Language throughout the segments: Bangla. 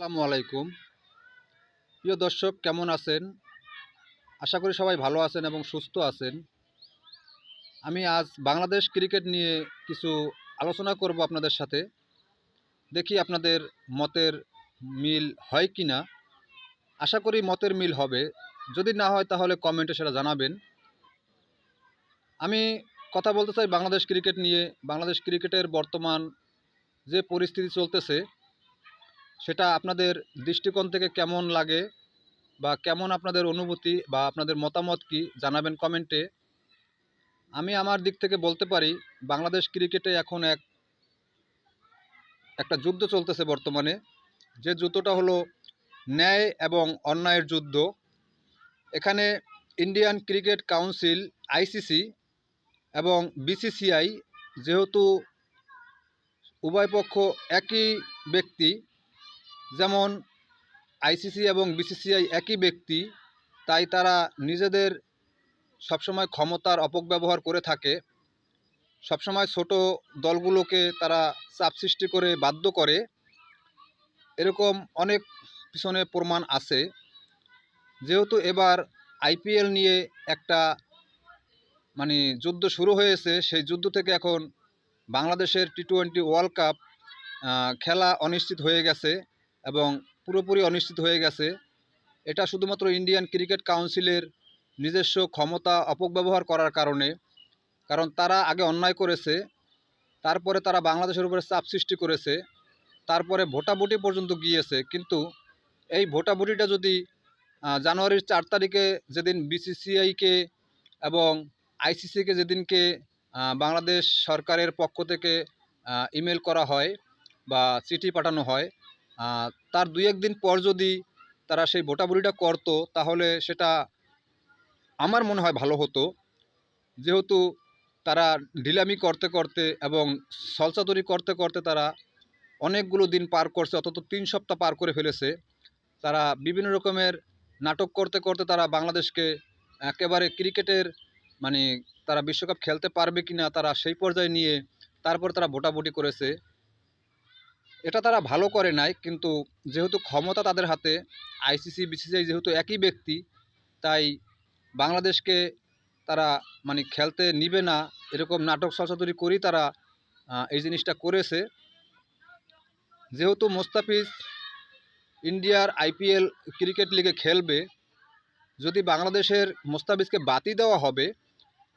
আসসালামু আলাইকুম। প্রিয় দর্শক, কেমন আছেন? আশা করি সবাই ভালো আছেন এবং সুস্থ আছেন। আমি আজ বাংলাদেশ ক্রিকেট নিয়ে কিছু আলোচনা করব আপনাদের সাথে। দেখি আপনাদের মতের মিল হয় কি না। আশা করি মতের মিল হবে। যদি না হয় তাহলে কমেন্টে সেটা জানাবেন। আমি কথা বলতে চাই বাংলাদেশ ক্রিকেট নিয়ে। বাংলাদেশ ক্রিকেটের বর্তমান যে পরিস্থিতি চলতেছে সেটা আপনাদের দৃষ্টিকোণ থেকে কেমন লাগে বা কেমন আপনাদের অনুভূতি বা আপনাদের মতামত কি জানাবেন কমেন্টে। আমি আমার দিক থেকে বলতে পারি বাংলাদেশ ক্রিকেটে এখন একটা যুদ্ধ চলতেছে বর্তমানে। যে যুদ্ধটা হলো ন্যায় এবং অন্যায়ের যুদ্ধ। এখানে ইন্ডিয়ান ক্রিকেট কাউন্সিল আইসিসি এবং বিসিসিআই, যেহেতু উভয় পক্ষ একই ব্যক্তি, যেমন আইসিসি এবং বিসিসিআই একই ব্যক্তি, তাই তারা নিজেদের সবসময় ক্ষমতার অপব্যবহার করে থাকে। সবসময় ছোট দলগুলোকে তারা চাপ সৃষ্টি করে বাধ্য করে। এরকম অনেক পিছনে প্রমাণ আছে। যেহেতু এবার আইপিএল নিয়ে একটা যুদ্ধ শুরু হয়েছে, সেই যুদ্ধ থেকে এখন বাংলাদেশের টি-20 ওয়ার্ল্ড কাপ খেলা অনিশ্চিত হয়ে গেছে এবং পুরোপুরি অনিশ্চিত হয়ে গেছে। এটা শুধুমাত্র ইন্ডিয়ান ক্রিকেট কাউন্সিলের নিজস্ব ক্ষমতা অপব্যবহার করার কারণে। কারণ তারা আগে অন্যায় করেছে, তারপরে তারা বাংলাদেশের উপরে চাপ সৃষ্টি করেছে, তারপরে ভোটাভুটি পর্যন্ত গিয়েছে। কিন্তু এই ভোটাভুটিটা যদি জানুয়ারির 4 তারিখে, যেদিন বিসিসিআইকে এবং আইসিসিকে যেদিনকে বাংলাদেশ সরকারের পক্ষ থেকে ইমেল করা হয় বা চিঠি পাঠানো হয়, তার 2-1 দিন পর যদি তারা সেই ভোটাভুটিটা করতো তাহলে সেটা আমার মনে হয় ভালো হতো। যেহেতু তারা ঢিলামি করতে করতে এবং ছলচাতুরি করতে করতে তারা অনেকগুলো দিন পার করছে, অন্তত 3 সপ্তাহ পার করে ফেলেছে। তারা বিভিন্ন রকমের নাটক করতে করতে তারা বাংলাদেশকে একেবারে ক্রিকেটের মানে তারা বিশ্বকাপ খেলতে পারবে কিনা তারা সেই পর্যায়ে নিয়ে তারপর তারা ভোটাভুটি করেছে। এটা তারা ভালো করে নাই, কিন্তু যেহেতু ক্ষমতা তাদের হাতে, আইসিসি বিসিসিআই যেহেতু একই ব্যক্তি, তাই বাংলাদেশকে তারা খেলতে নিবে না, এরকম নাটক ছলচাতুরি করেই তারা এই জিনিসটা করেছে। যেহেতু মোস্তাফিজ ইন্ডিয়ার আইপিএল ক্রিকেট লিগে খেলবে, যদি বাংলাদেশের মোস্তাফিজকে বাতি দেওয়া হবে,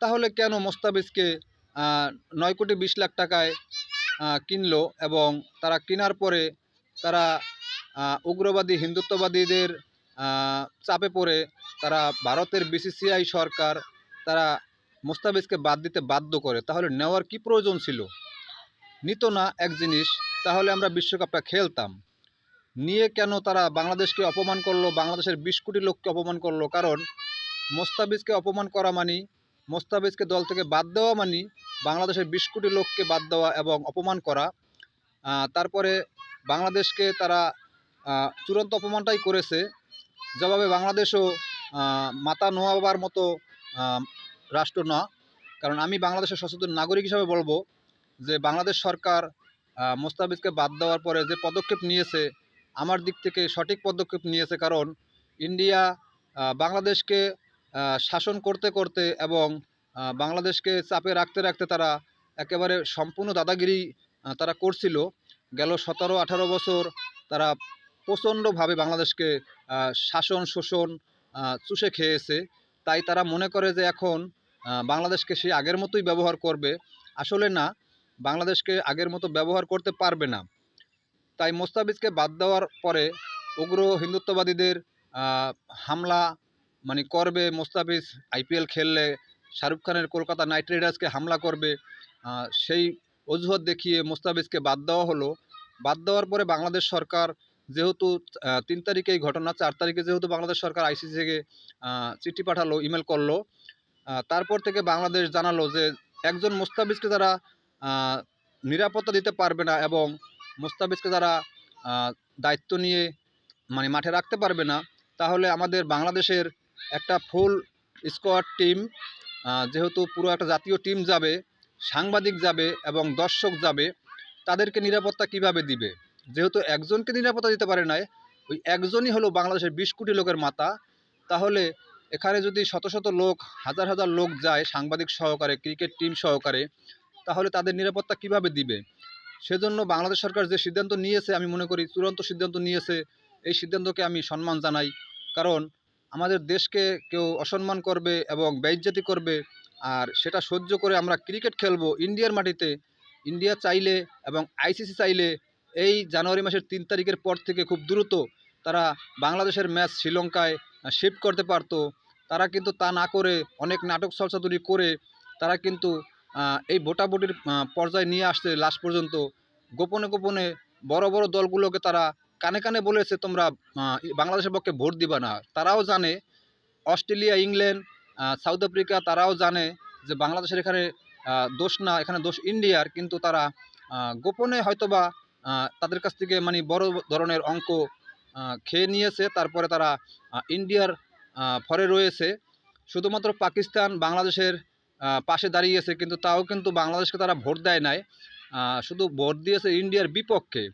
তাহলে কেন মোস্তাফিজকে 9 কোটি 20 লাখ টাকায় কিনলো এবং তারা কেনার পরে তারা উগ্রবাদী হিন্দুত্ববাদীদের চাপে পড়ে তারা ভারতের বিসিসিআই সরকার তারা মোস্তাফিজকে বাদ দিতে বাধ্য করে। তাহলে নেওয়ার কি প্রয়োজন ছিল? নিত না এক জিনিস, তাহলে আমরা বিশ্বকাপটা খেলতাম। নিয়ে কেন তারা বাংলাদেশকে অপমান করলো, বাংলাদেশের 20 কোটি লোককে অপমান করলো? কারণ মোস্তাফিজকে অপমান করা মোস্তাফিজকে দল থেকে বাদ দেওয়া বাংলাদেশের 20 কোটি লোককে বাদ দেওয়া এবং অপমান করা। তারপরে বাংলাদেশকে তারা চূড়ান্ত অপমানটাই করেছে। জবাবে বাংলাদেশও মাথা নোয়াবার মতো রাষ্ট্র না। কারণ আমি বাংলাদেশের সচেতন নাগরিক হিসাবে বলবো যে বাংলাদেশ সরকার মোস্তাফিজকে বাদ দেওয়ার পরে যে পদক্ষেপ নিয়েছে, আমার দিক থেকে সঠিক পদক্ষেপ নিয়েছে। কারণ ইন্ডিয়া বাংলাদেশকে শাসন করতে করতে এবং বাংলাদেশকে চাপে রাখতে রাখতে তারা একেবারে সম্পূর্ণ দাদাগিরি তারা করছিল। গেল 17-18 বছর তারা প্রচণ্ডভাবে বাংলাদেশকে শাসন শোষণ চুষে খেয়েছে। তাই তারা মনে করে যে এখন বাংলাদেশকে সে আগের মতোই ব্যবহার করবে। আসলে না, বাংলাদেশকে আগের মতো ব্যবহার করতে পারবে না। তাই মোস্তাফিজকে বাদ দেওয়ার পরে উগ্র হিন্দুত্ববাদীদের হামলা করবে। মোস্তাফিজ আইপিএল খেললে শাহরুখ খানের কলকাতা নাইট রাইডার্সকে হামলা করবে, সেই অজুহাত দেখিয়ে মোস্তাফিজকে বাদ দেওয়া হলো। বাদ দেওয়ার পরে বাংলাদেশ সরকার যেহেতু 3 তারিখে এই ঘটনা, 4 তারিখে যেহেতু বাংলাদেশ সরকার আইসিসি থেকে চিঠি পাঠালো, ইমেল করলো, তারপর থেকে বাংলাদেশ জানালো যে একজন মোস্তাফিজকে যারা নিরাপত্তা দিতে পারবে না এবং মোস্তাফিজকে যারা দায়িত্ব নিয়ে মাঠে রাখতে পারবে না, তাহলে আমাদের বাংলাদেশের একটা ফুল স্কোয়াড টিম, যেহেতু পুরো একটা জাতীয় টিম যাবে, সাংবাদিক যাবে এবং দর্শক যাবে, তাদেরকে নিরাপত্তা কিভাবে দিবে? যেহেতু একজনকে নিরাপত্তা দিতে পারে নাই, ওই একজনই হলো বাংলাদেশের ২০ কোটি লোকের মাথা। তাহলে এখানে যদি শত শত লোক, হাজার হাজার লোক যায় সাংবাদিক সহকারে, ক্রিকেট টিম সহকারে, তাহলে তাদের নিরাপত্তা কিভাবে দিবে? সেজন্য বাংলাদেশ সরকার যে সিদ্ধান্ত নিয়েছে, আমি মনে করি চূড়ান্ত সিদ্ধান্ত নিয়েছে। এই সিদ্ধান্তকে আমি সম্মান জানাই। কারণ আমাদের দেশকে কেউ অসম্মান করবে এবং বেইজ্জতি করবে, আর সেটা সহ্য করে আমরা ক্রিকেট খেলবো ইন্ডিয়ার মাটিতে। ইন্ডিয়া চাইলে এবং আইসিসি চাইলে এই জানুয়ারি মাসের ৩ তারিখের পর থেকে খুব দ্রুত তারা বাংলাদেশের ম্যাচ শ্রীলঙ্কায় শিফট করতে পারতো। তারা কিন্তু তা না করে অনেক নাটক ছলচাতুরি করে তারা কিন্তু এই ভোটাভুটির পর্যায়ে নিয়ে আসছে লাস্ট পর্যন্ত। গোপনে গোপনে বড় বড় দলগুলোকে তারা কানে কানে বলেছে তোমরা বাংলাদেশের পক্ষে ভোট দিবা না। তারাও জানে, অস্ট্রেলিয়া, ইংল্যান্ড, সাউথ আফ্রিকা তারাও জানে যে বাংলাদেশের এখানে দোষ না, এখানে দোষ ইন্ডিয়ার। কিন্তু তারা গোপনে হয়তোবা তাদের কাছ থেকে মানে বড় ধরনের অঙ্ক খেয়ে নিয়েছে। তারপরে তারা ইন্ডিয়ার ফরে রয়েছে। শুধুমাত্র পাকিস্তান বাংলাদেশের পাশে দাঁড়িয়েছে, কিন্তু তাও কিন্তু বাংলাদেশকে তারা ভোট দেয় নাই। শুধু ভোট দিয়েছে ইন্ডিয়ার বিপক্ষে।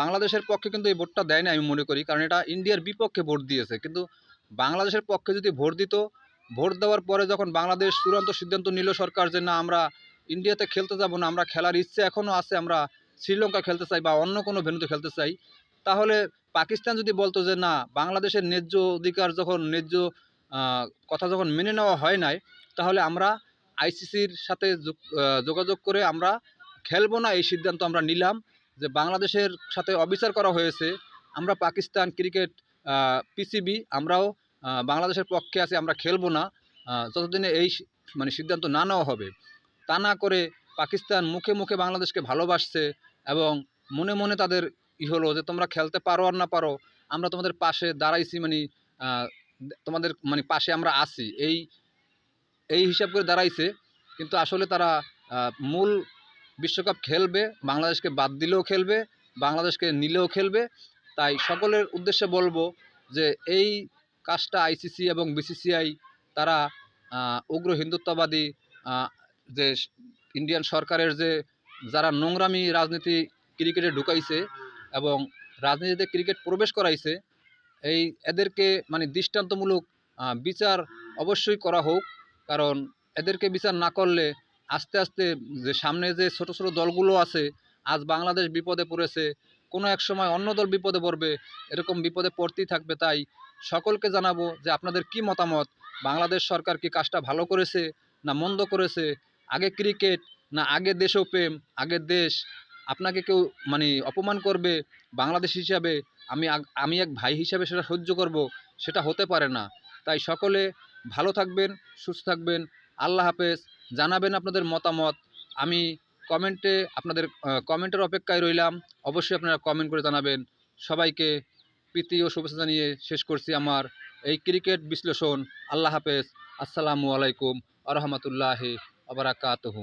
বাংলাদেশের পক্ষে কিন্তু এই ভোটটা দেয় না আমি মনে করি, কারণ এটা ইন্ডিয়ার বিপক্ষে ভোট দিয়েছে। কিন্তু বাংলাদেশের পক্ষে যদি ভোট দিত, ভোট দেওয়ার পরে যখন বাংলাদেশ চূড়ান্ত সিদ্ধান্ত নিল সরকার যে না আমরা ইন্ডিয়াতে খেলতে যাব না, আমরা খেলার ইচ্ছে এখনও আছে, আমরা শ্রীলঙ্কা খেলতে চাই বা অন্য কোনো ভেন্যুতে খেলতে চাই, তাহলে পাকিস্তান যদি বলতো যে না বাংলাদেশের ন্যায্য অধিকার যখন ন্যায্য কথা যখন মেনে নেওয়া হয় নাই, তাহলে আমরা আইসিসির সাথে যোগাযোগ করে আমরা খেলবো না, এই সিদ্ধান্ত আমরা নিলাম যে বাংলাদেশের সাথে অবিচার করা হয়েছে। আমরা পাকিস্তান ক্রিকেট পিসিবি আমরাও বাংলাদেশের পক্ষে আছি, আমরা খেলবো না যতদিনে এই মানে সিদ্ধান্ত না নেওয়া হবে। তা না করে পাকিস্তান মুখে মুখে বাংলাদেশকে ভালোবাসছে এবং মনে মনে তাদের হলো যে তোমরা খেলতে পারো আর না পারো, আমরা তোমাদের পাশে দাঁড়াইছি, মানে তোমাদের মানে পাশে আমরা আছি, এই এই হিসাব করে দাঁড়াইছে। কিন্তু আসলে তারা মূল বিশ্বকাপ খেলবে, বাংলাদেশকে বাদ দিলেও খেলবে, বাংলাদেশকে নিলেও খেলবে। তাই সকলের উদ্দেশ্যে বলবো যে এই কাজটা আইসিসি এবং বিসিসিআই তারা উগ্র হিন্দুত্ববাদী যে ইন্ডিয়ান সরকারের যে যারা নোংরামি রাজনীতি ক্রিকেটে ঢুকাইছে এবং রাজনীতিতে ক্রিকেট প্রবেশ করাইছে, এই এদেরকে মানে দৃষ্টান্তমূলক বিচার অবশ্যই করা হোক। কারণ এদেরকে বিচার না করলে আস্তে আস্তে যে সামনে যে ছোট ছোট দলগুলো আছে, আজ বাংলাদেশ বিপদে পড়েছে, কোনো এক সময় অন্য দল বিপদে পড়বে, এরকম বিপদে পড়তেই থাকবে। তাই সকলকে জানাবো যে আপনাদের কি মতামত, বাংলাদেশ সরকার কি কাজটা ভালো করেছে না মন্দ করেছে, আগে ক্রিকেট না আগে দেশপ্রেম, আগে দেশ। আপনাকে কেউ মানে অপমান করবে বাংলাদেশ হিসাবে, আমি এক ভাই হিসাবে সেটা সহ্য করব, সেটা হতে পারে না। তাই সকলে ভালো থাকবেন, সুস্থ থাকবেন। আল্লাহ হাফেজ। জানাবেন আপনাদের মতামত। আমি কমেন্টে আপনাদের কমেন্টের অপেক্ষায় রইলাম। অবশ্যই আপনারা কমেন্ট করে জানাবেন। সবাইকে প্রীতি ও শুভেচ্ছা জানিয়ে শেষ করছি আমার এই ক্রিকেট বিশ্লেষণ। আল্লাহ হাফেজ। আসসালামু আলাইকুম আ রহমতুল্লাহি ওয়া বারাকাতুহু।